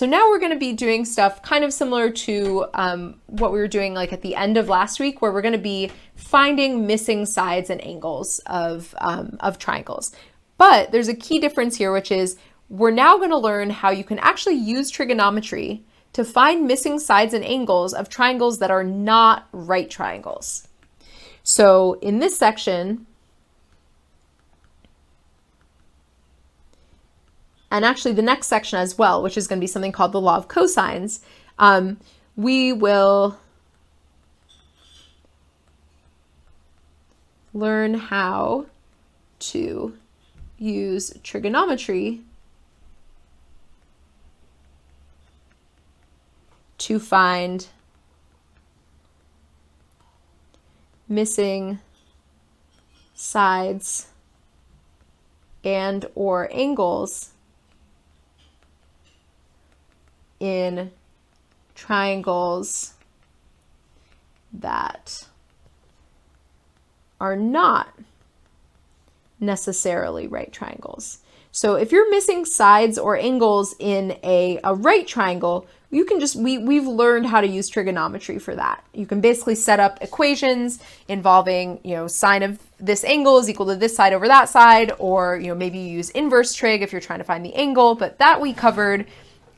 So now we're going to be doing stuff kind of similar to what we were doing like at the end of last week, where we're going to be finding missing sides and angles of triangles. But there's a key difference here, which is we're now going to learn how you can actually use trigonometry to find missing sides and angles of triangles that are not right triangles. So in this section, and actually the next section as well, which is going to be something called the law of cosines, we will learn how to use trigonometry to find missing sides and or angles in triangles that are not necessarily right triangles. So if you're missing sides or angles in a right triangle, you can just, we've learned how to use trigonometry for that. You can basically set up equations involving, sine of this angle is equal to this side over that side, or, maybe you use inverse trig if you're trying to find the angle, but that we covered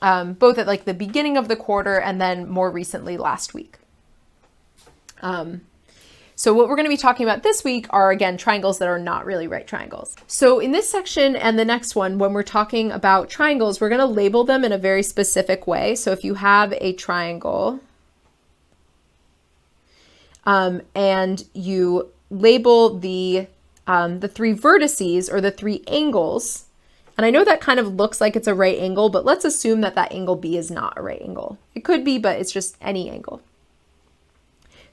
both at like the beginning of the quarter and then more recently last week. So what we're going to be talking about this week are, again, triangles that are not really right triangles. So in this section and the next one, when we're talking about triangles, we're going to label them in a very specific way. So if you have a triangle and you label the three vertices or the three angles, and I know that kind of looks like it's a right angle, but let's assume that that angle B is not a right angle. It could be, but it's just any angle.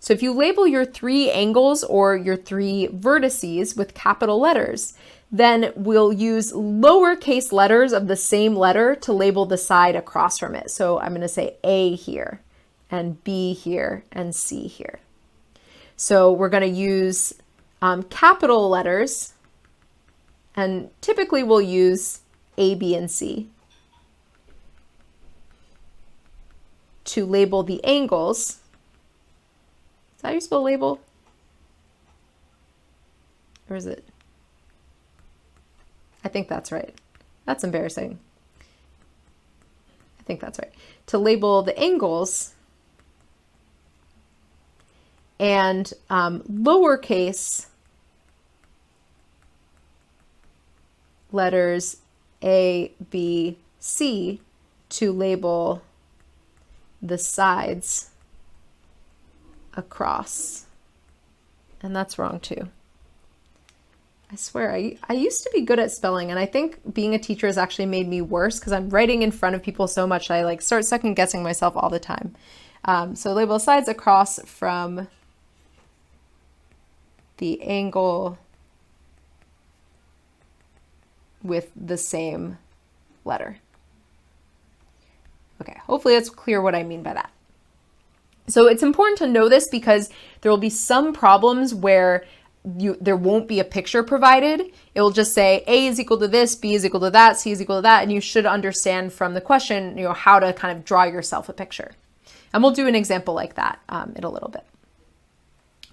So if you label your three angles or your three vertices with capital letters, then we'll use lowercase letters of the same letter to label the side across from it. So I'm going to say A here, and B here, and C here. So we're going to use capital letters, and typically we'll use A, B, and C to label the angles. Is that how you spell label? Or is it? I think that's right. That's embarrassing. I think that's right. To label the angles, and lowercase letters A, B, C to label the sides across. And that's wrong too. I swear, I used to be good at spelling, and I think being a teacher has actually made me worse because I'm writing in front of people so much I like start second guessing myself all the time. So label sides across from the angle with the same letter. Okay, hopefully it's clear what I mean by that. So it's important to know this because there will be some problems where there won't be a picture provided. It will just say A is equal to this, B is equal to that, C is equal to that, and you should understand from the question, how to kind of draw yourself a picture. And we'll do an example like that in a little bit.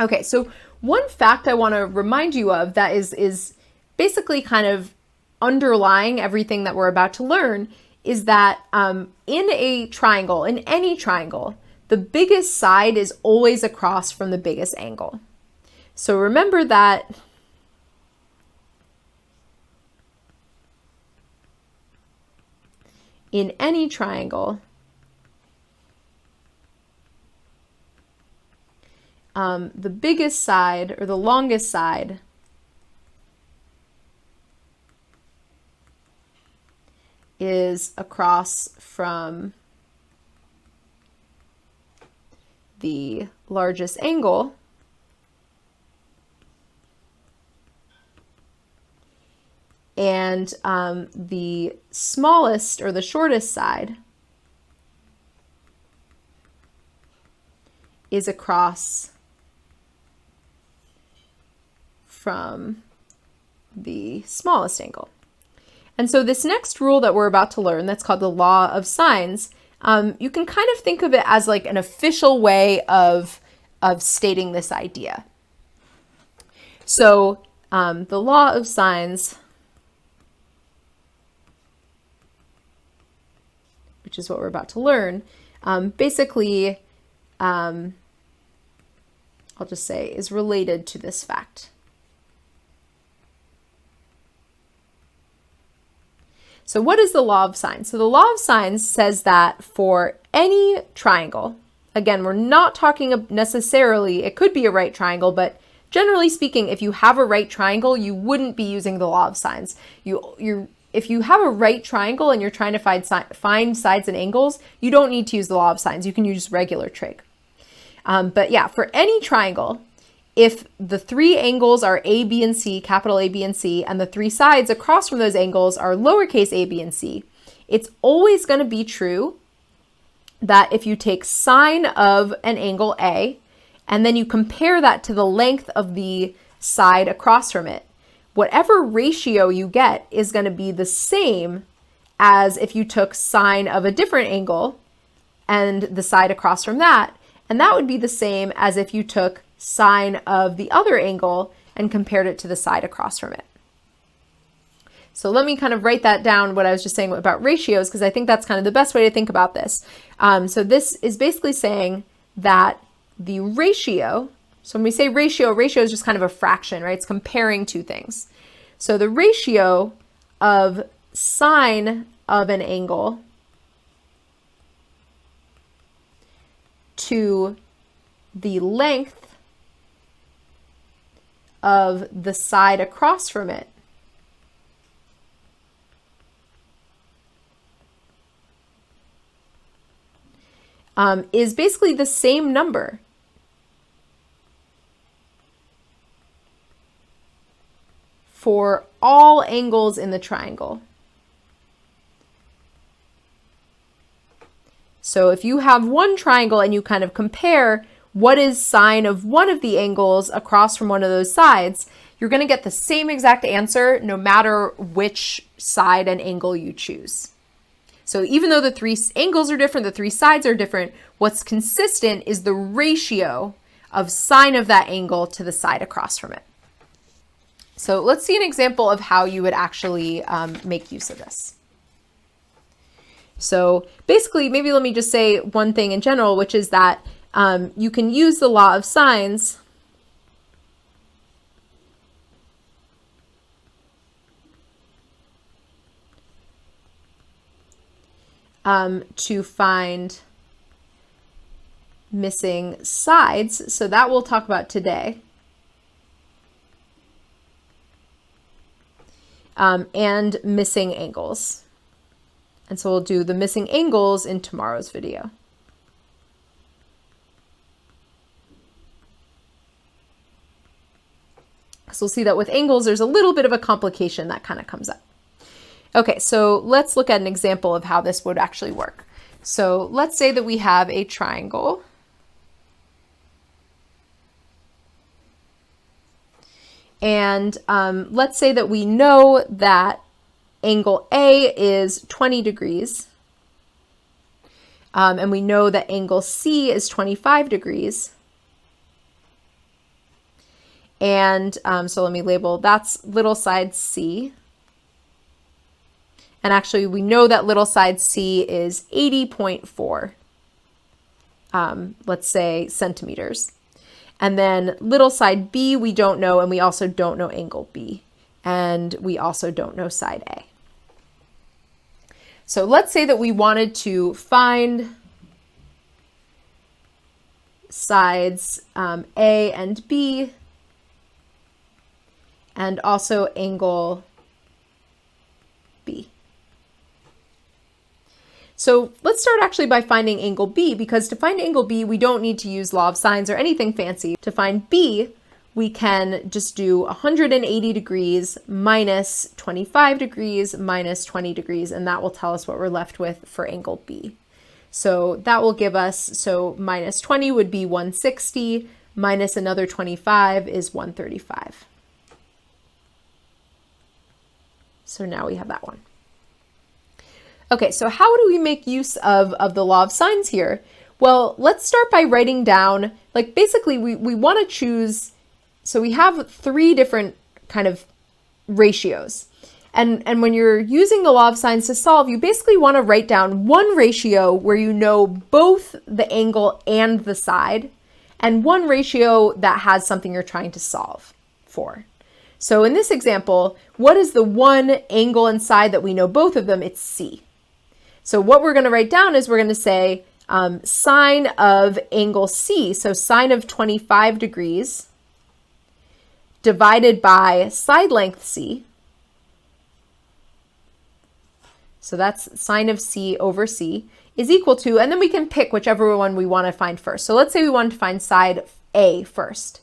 Okay, so one fact I want to remind you of that is basically kind of underlying everything that we're about to learn is that in a triangle, in any triangle, the biggest side is always across from the biggest angle. So remember that in any triangle, the biggest side or the longest side is across from the largest angle, and the smallest or the shortest side is across from the smallest angle. And so this next rule that we're about to learn, that's called the law of sines, you can kind of think of it as like an official way of stating this idea. So the law of sines, which is what we're about to learn, basically, I'll just say, is related to this fact. So what is the law of sines? So the law of sines says that for any triangle, again, we're not talking necessarily, it could be a right triangle, but generally speaking, if you have a right triangle, you wouldn't be using the law of sines. If you have a right triangle and you're trying to find sides and angles, you don't need to use the law of sines. You can use regular trig. But yeah, for any triangle, if the three angles are A, B, and C, capital A, B, and C, and the three sides across from those angles are lowercase a, b, and c, it's always going to be true that if you take sine of an angle A, and then you compare that to the length of the side across from it, whatever ratio you get is going to be the same as if you took sine of a different angle and the side across from that, and that would be the same as if you took sine of the other angle and compared it to the side across from it. So let me kind of write that down, what I was just saying about ratios, because I think that's kind of the best way to think about this. So this is basically saying that the ratio, so when we say ratio is just kind of a fraction, right? It's comparing two things. So the ratio of sine of an angle to the length of the side across from it is basically the same number for all angles in the triangle. So if you have one triangle and you kind of compare what is sine of one of the angles across from one of those sides, you're going to get the same exact answer no matter which side and angle you choose. So even though the three angles are different, the three sides are different, what's consistent is the ratio of sine of that angle to the side across from it. So let's see an example of how you would actually make use of this. So basically, maybe let me just say one thing in general, which is that you can use the law of sines to find missing sides. So that we'll talk about today. And missing angles. And so we'll do the missing angles in tomorrow's video. So we'll see that with angles, there's a little bit of a complication that kind of comes up. Okay, so let's look at an example of how this would actually work. So let's say that we have a triangle. And let's say that we know that angle A is 20 degrees. And we know that angle C is 25 degrees. And so let me label, that's little side C. And actually we know that little side C is 80.4, let's say centimeters. And then little side B we don't know, and we also don't know angle B. And we also don't know side A. So let's say that we wanted to find sides A and B, and also angle B. So let's start actually by finding angle B, because to find angle B, we don't need to use law of sines or anything fancy. To find B, we can just do 180 degrees minus 25 degrees minus 20 degrees, and that will tell us what we're left with for angle B. So that will give us, so minus 20 would be 160, minus another 25 is 135. So now we have that one. Okay, so how do we make use of the law of sines here? Well, let's start by writing down, like basically we want to choose, so we have three different kind of ratios. And when you're using the law of sines to solve, you basically want to write down one ratio where you know both the angle and the side, and one ratio that has something you're trying to solve for. So in this example, what is the one angle and side that we know both of them? It's C. So what we're going to write down is we're going to say sine of angle C, so sine of 25 degrees, divided by side length C. So that's sine of C over C is equal to, and then we can pick whichever one we want to find first. So let's say we want to find side A first.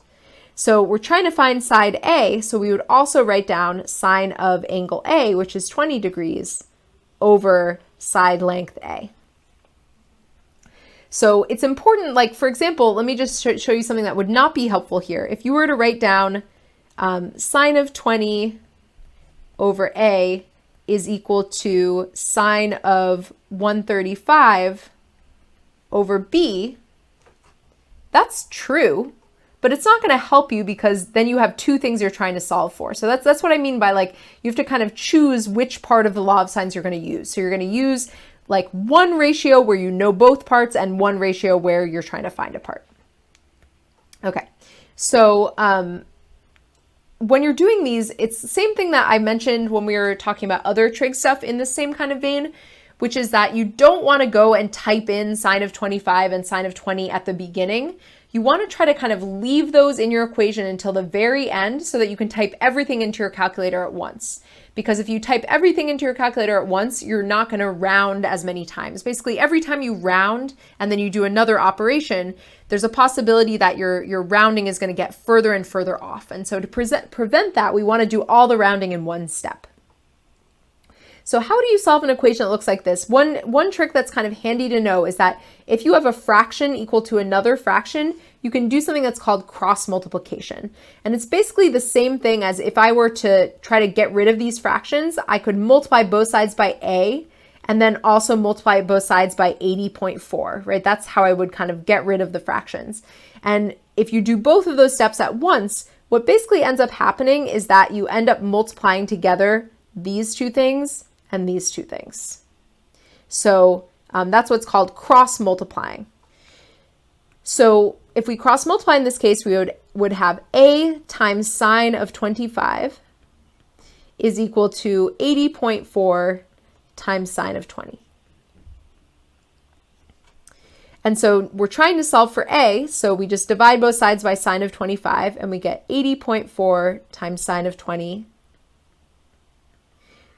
So we're trying to find side A, so we would also write down sine of angle A, which is 20 degrees, over side length A. So it's important, like for example, let me just show you something that would not be helpful here. If you were to write down sine of 20 over A is equal to sine of 135 over B, that's true, but it's not going to help you because then you have two things you're trying to solve for. So that's what I mean by, like, you have to kind of choose which part of the law of sines you're going to use. So you're going to use like one ratio where you know both parts and one ratio where you're trying to find a part. Okay, so when you're doing these, it's the same thing that I mentioned when we were talking about other trig stuff in the same kind of vein, which is that you don't want to go and type in sine of 25 and sine of 20 at the beginning. You want to try to kind of leave those in your equation until the very end so that you can type everything into your calculator at once. Because if you type everything into your calculator at once, you're not going to round as many times. Basically, every time you round and then you do another operation, there's a possibility that your rounding is going to get further and further off. And so to prevent that, we want to do all the rounding in one step. So how do you solve an equation that looks like this? One trick that's kind of handy to know is that if you have a fraction equal to another fraction, you can do something that's called cross multiplication. And it's basically the same thing as if I were to try to get rid of these fractions, I could multiply both sides by A and then also multiply both sides by 80.4, right? That's how I would kind of get rid of the fractions. And if you do both of those steps at once, what basically ends up happening is that you end up multiplying together these two things and these two things. So that's what's called cross multiplying. So if we cross multiply in this case, we would have A times sine of 25 is equal to 80.4 times sine of 20. And so we're trying to solve for A, so we just divide both sides by sine of 25 and we get 80.4 times sine of 20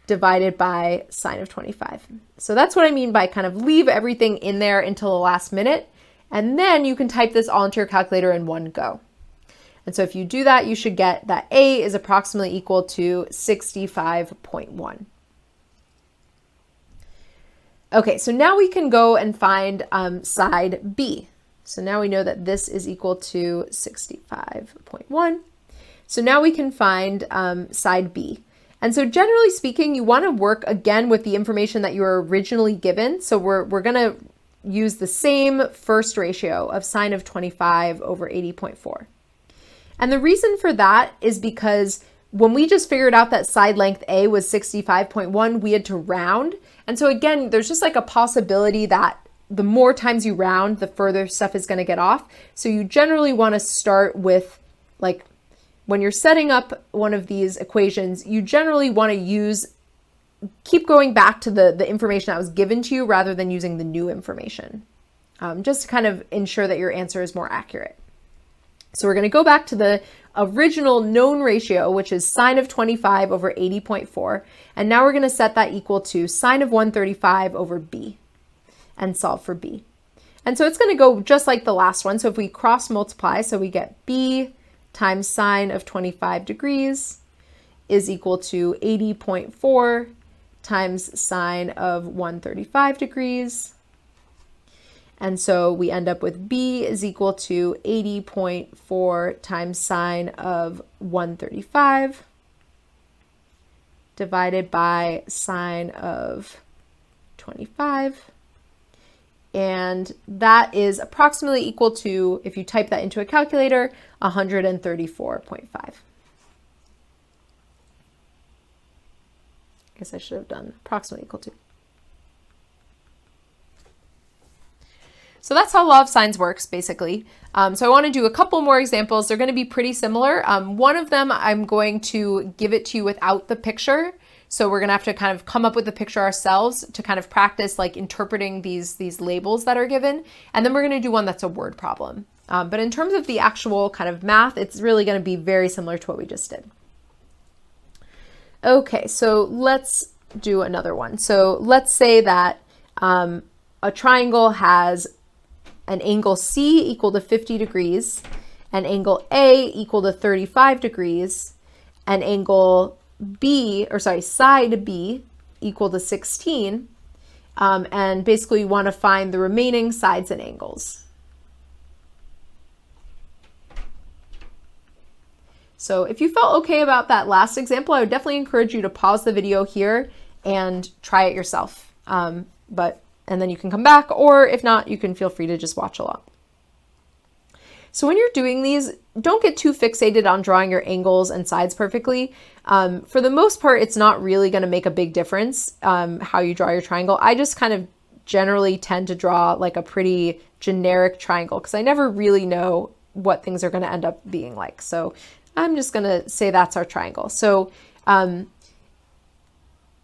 divided by sine of 25. So that's what I mean by kind of leave everything in there until the last minute, and then you can type this all into your calculator in one go. And so if you do that, you should get that A is approximately equal to 65.1. Okay, so now we can go and find side B. So now we know that this is equal to 65.1. So now we can find side B. And so generally speaking, you want to work again with the information that you were originally given. So we're going to use the same first ratio of sine of 25 over 80.4. And the reason for that is because when we just figured out that side length A was 65.1, we had to round. And so again, there's just like a possibility that the more times you round, the further stuff is going to get off. So you generally want to start with, like, when you're setting up one of these equations, you generally want to keep going back to the information that was given to you rather than using the new information, just to kind of ensure that your answer is more accurate. So we're going to go back to the original known ratio, which is sine of 25 over 80.4. And now we're going to set that equal to sine of 135 over B and solve for B. And so it's going to go just like the last one. So if we cross multiply, so we get B times sine of 25 degrees is equal to 80.4 times sine of 135 degrees. And so we end up with B is equal to 80.4 times sine of 135 divided by sine of 25. And that is approximately equal to, if you type that into a calculator, 134.5. I guess I should have done approximately equal to. So that's how law of sines works, basically. So I want to do a couple more examples. They're going to be pretty similar. One of them, I'm going to give it to you without the picture. So we're going to have to kind of come up with the picture ourselves to kind of practice like interpreting these labels that are given. And then we're going to do one that's a word problem. But in terms of the actual kind of math, it's really going to be very similar to what we just did. Okay, so let's do another one. So let's say that a triangle has an angle C equal to 50 degrees, an angle A equal to 35 degrees, an angle B, or sorry, side B equal to 16, and basically you want to find the remaining sides and angles. So if you felt okay about that last example, I would definitely encourage you to pause the video here and try it yourself. And then you can come back, or if not, you can feel free to just watch along. So when you're doing these, don't get too fixated on drawing your angles and sides perfectly. For the most part, it's not really going to make a big difference how you draw your triangle. I just kind of generally tend to draw like a pretty generic triangle because I never really know what things are going to end up being like. So I'm just going to say that's our triangle. So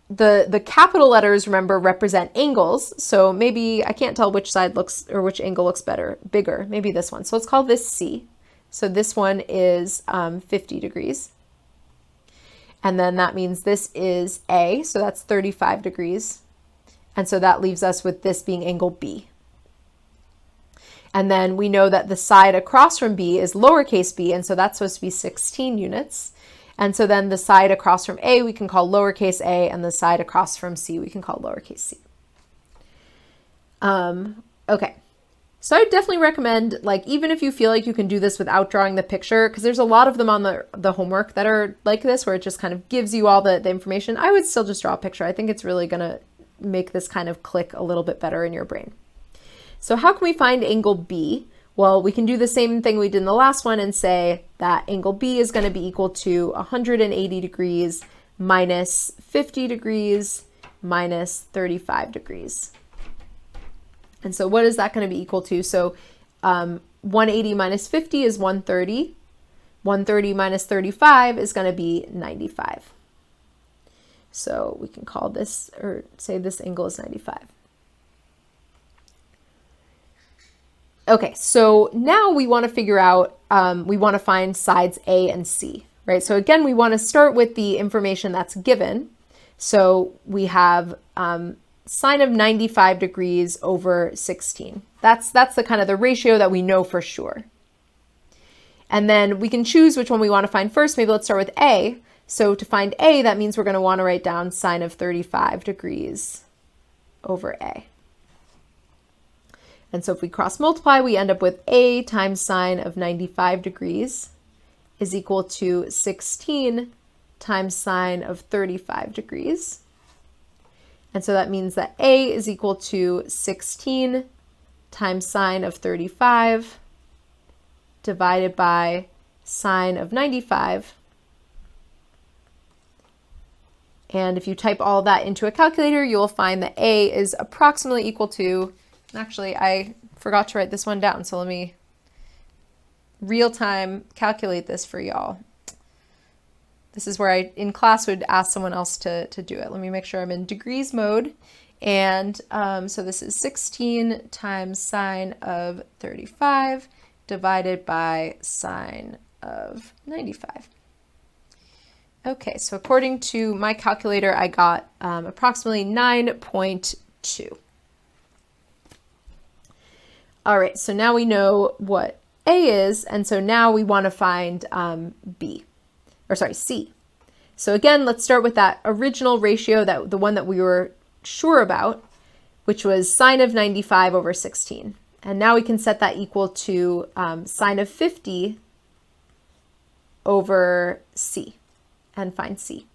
the capital letters, remember, represent angles. So maybe I can't tell which side looks, or which angle looks bigger. Maybe this one. So let's call this C. So this one is 50 degrees. And then that means this is A. So that's 35 degrees. And so that leaves us with this being angle B. And then we know that the side across from B is lowercase b. And so that's supposed to be 16 units. And so then the side across from A we can call lowercase a, and the side across from C we can call lowercase c. Okay, so I would definitely recommend, like, even if you feel like you can do this without drawing the picture, because there's a lot of them on the homework that are like this, where it just kind of gives you all the information, I would still just draw a picture. I think it's really going to make this kind of click a little bit better in your brain. So how can we find angle B? Well, we can do the same thing we did in the last one and say that angle B is going to be equal to 180 degrees minus 50 degrees minus 35 degrees. And so what is that going to be equal to? So 180 minus 50 is 130. 130 minus 35 is going to be 95. So we can call this, or say this angle is 95. Okay, so now we want to figure out, we want to find sides A and C, right? So again, we want to start with the information that's given. So we have sine of 95 degrees over 16. That's the kind of the ratio that we know for sure. And then we can choose which one we want to find first. Maybe let's start with A. So to find A, that means we're going to want to write down sine of 35 degrees over A. And so if we cross multiply, we end up with A times sine of 95 degrees is equal to 16 times sine of 35 degrees. And so that means that A is equal to 16 times sine of 35 divided by sine of 95. And if you type all that into a calculator, you'll find that A is approximately equal to, actually, I forgot to write this one down, so let me real-time calculate this for y'all. This is where I, in class, would ask someone else to do it. Let me make sure I'm in degrees mode. And so this is 16 times sine of 35 divided by sine of 95. Okay, so according to my calculator, I got approximately 9.2. All right, so now we know what A is, and so now we want to find C. So again, let's start with that original ratio, the one that we were sure about, which was sine of 95 over 16. And now we can set that equal to sine of 50 over C and find C.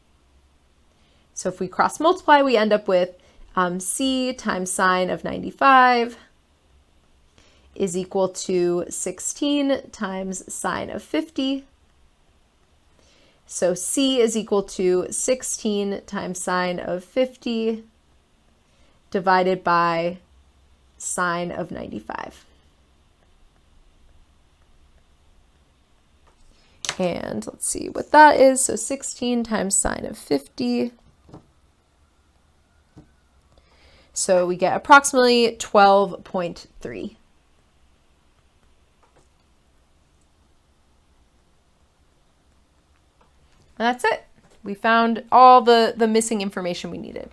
So if we cross multiply, we end up with C times sine of 95 is equal to 16 times sine of 50. So C is equal to 16 times sine of 50 divided by sine of 95. And let's see what that is. So 16 times sine of 50. So we get approximately 12.3. That's it. We found all the missing information we needed.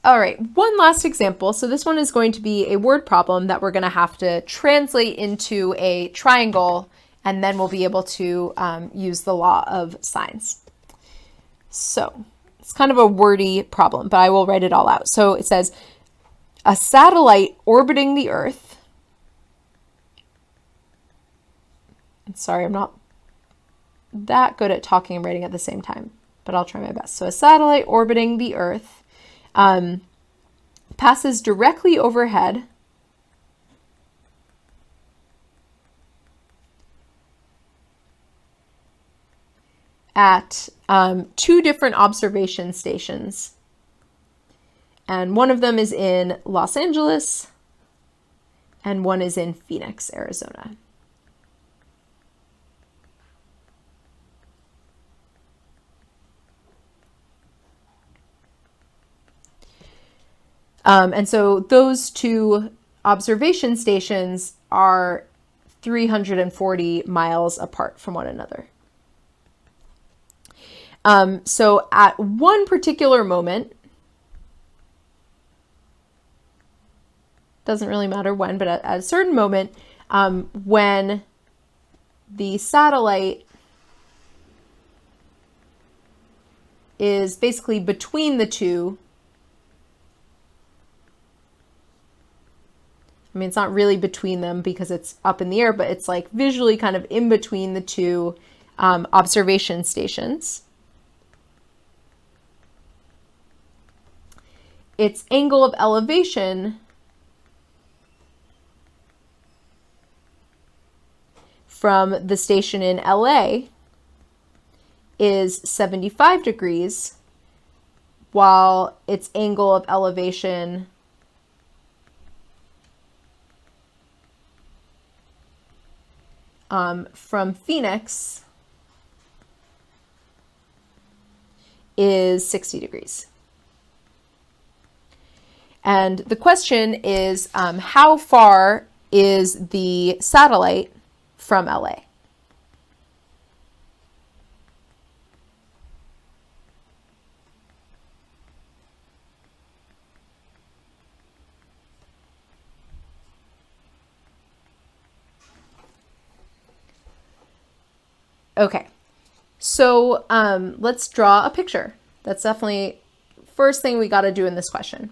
All right, one last example. So this one is going to be a word problem that we're going to have to translate into a triangle, and then we'll be able to use the law of sines. So it's kind of a wordy problem, but I will write it all out. So it says, a satellite orbiting the Earth. Sorry, I'm not that good at talking and writing at the same time, but I'll try my best. So a satellite orbiting the Earth passes directly overhead at two different observation stations. And one of them is in Los Angeles and one is in Phoenix, Arizona. And so those two observation stations are 340 miles apart from one another. So at one particular moment, doesn't really matter when, but at a certain moment, when the satellite is basically between the two, I mean, it's not really between them because it's up in the air, but it's like visually kind of in between the two observation stations. Its angle of elevation from the station in LA is 75 degrees, while its angle of elevation from Phoenix is 60 degrees. And the question is, how far is the satellite from LA? Okay, so let's draw a picture. That's definitely first thing we got to do in this question.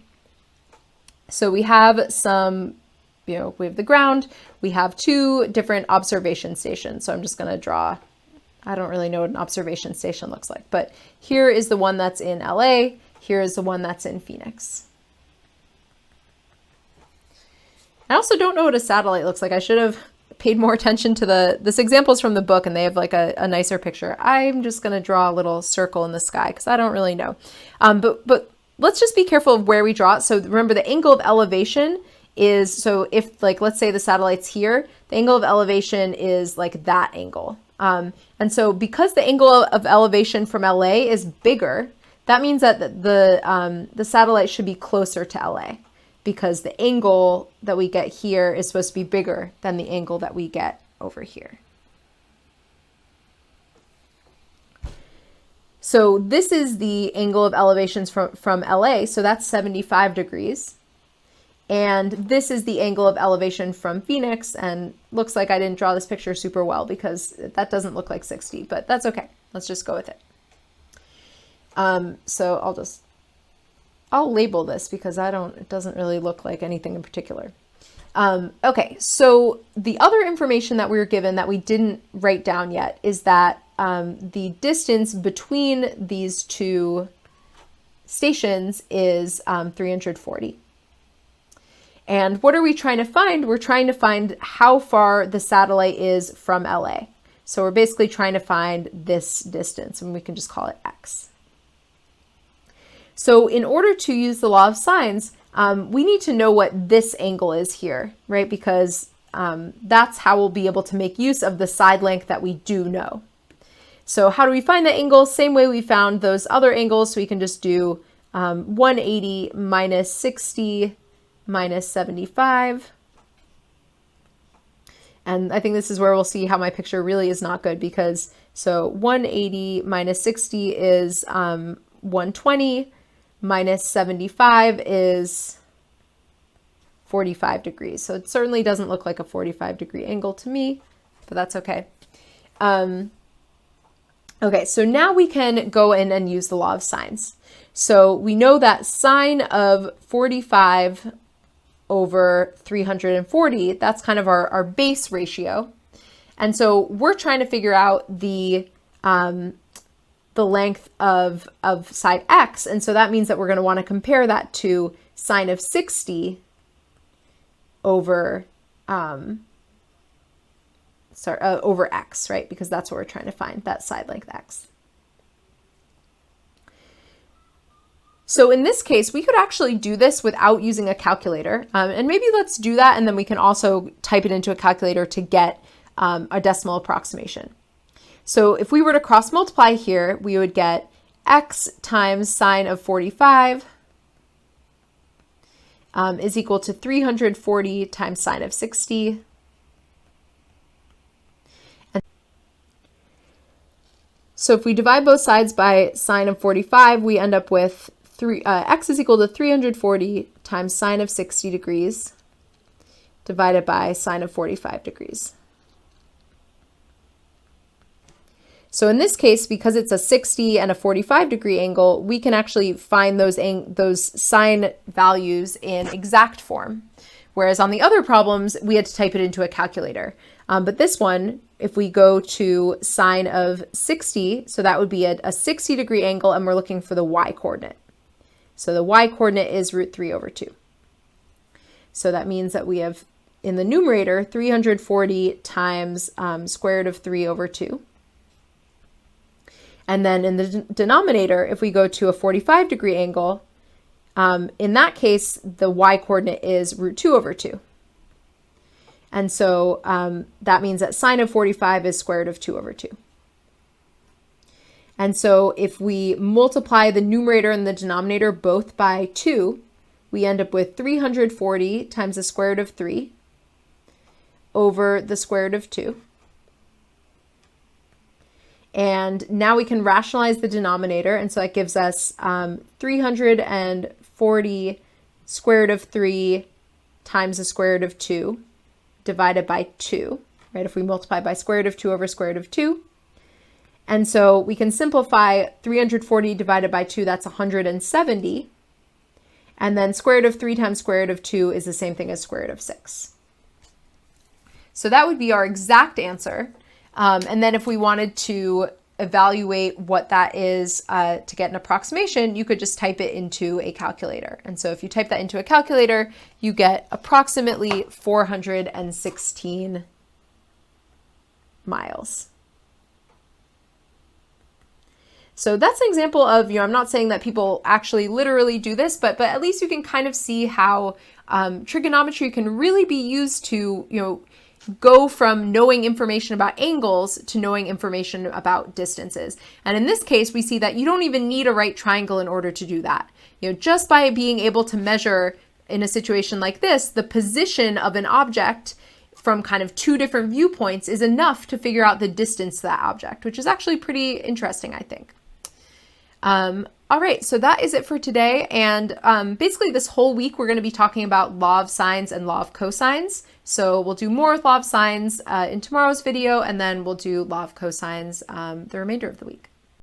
So we have some, we have the ground, we have two different observation stations. So I'm just going to draw, I don't really know what an observation station looks like, but here is the one that's in LA. Here is the one that's in Phoenix. I also don't know what a satellite looks like. I should have paid more attention to this examples from the book, and they have like a nicer picture. I'm just going to draw a little circle in the sky because I don't really know. But let's just be careful of where we draw it. So remember, the angle of elevation is, so if like, let's say the satellite's here, the angle of elevation is like that angle. And so because the angle of elevation from LA is bigger, that means that the satellite should be closer to LA, because the angle that we get here is supposed to be bigger than the angle that we get over here. So this is the angle of elevations from LA, so that's 75 degrees. And this is the angle of elevation from Phoenix, and looks like I didn't draw this picture super well because that doesn't look like 60, but that's okay. Let's just go with it. So I'll label this because it doesn't really look like anything in particular. Okay, so the other information that we were given that we didn't write down yet is that the distance between these two stations is 340. And what are we trying to find? We're trying to find how far the satellite is from LA. So we're basically trying to find this distance, and we can just call it x. So in order to use the law of sines, we need to know what this angle is here, right? Because that's how we'll be able to make use of the side length that we do know. So how do we find that angle? Same way we found those other angles. So we can just do 180 minus 60 minus 75. And I think this is where we'll see how my picture really is not good, because so 180 minus 60 is 120, minus 75 is 45 degrees. So it certainly doesn't look like a 45-degree angle to me, but that's okay. Okay, so now we can go in and use the law of sines. So we know that sine of 45 over 340, that's kind of our base ratio. And so we're trying to figure out the length of side x. And so that means that we're going to want to compare that to sine of 60 over, over x, right? Because that's what we're trying to find, that side length x. So in this case, we could actually do this without using a calculator. And maybe let's do that, and then we can also type it into a calculator to get a decimal approximation. So if we were to cross multiply here, we would get x times sine of 45 is equal to 340 times sine of 60. So if we divide both sides by sine of 45, we end up with x is equal to 340 times sine of 60 degrees divided by sine of 45 degrees. So in this case, because it's a 60 and a 45-degree angle, we can actually find those sine values in exact form. Whereas on the other problems, we had to type it into a calculator. But this one, if we go to sine of 60, so that would be a 60-degree angle, and we're looking for the y-coordinate. So the y-coordinate is root 3 over 2. So that means that we have, in the numerator, 340 times square root of 3 over 2. And then in the denominator, if we go to a 45-degree angle, in that case, the y-coordinate is root 2 over 2. And so that means that sine of 45 is square root of 2 over 2. And so if we multiply the numerator and the denominator both by 2, we end up with 340 times the square root of 3 over the square root of 2. And now we can rationalize the denominator, and so that gives us 340 square root of 3 times the square root of 2 divided by 2, right? If we multiply by square root of 2 over square root of 2. And so we can simplify 340 divided by 2, that's 170. And then square root of 3 times square root of 2 is the same thing as square root of 6. So that would be our exact answer. And then if we wanted to evaluate what that is to get an approximation, you could just type it into a calculator. And so if you type that into a calculator, you get approximately 416 miles. So that's an example of, I'm not saying that people actually literally do this, but at least you can kind of see how trigonometry can really be used to, go from knowing information about angles to knowing information about distances. And in this case, we see that you don't even need a right triangle in order to do that. Just by being able to measure in a situation like this, the position of an object from kind of two different viewpoints is enough to figure out the distance to that object, which is actually pretty interesting, I think. All right, so that is it for today. And basically this whole week, we're going to be talking about law of sines and law of cosines. So we'll do more with law of sines in tomorrow's video, and then we'll do law of cosines the remainder of the week.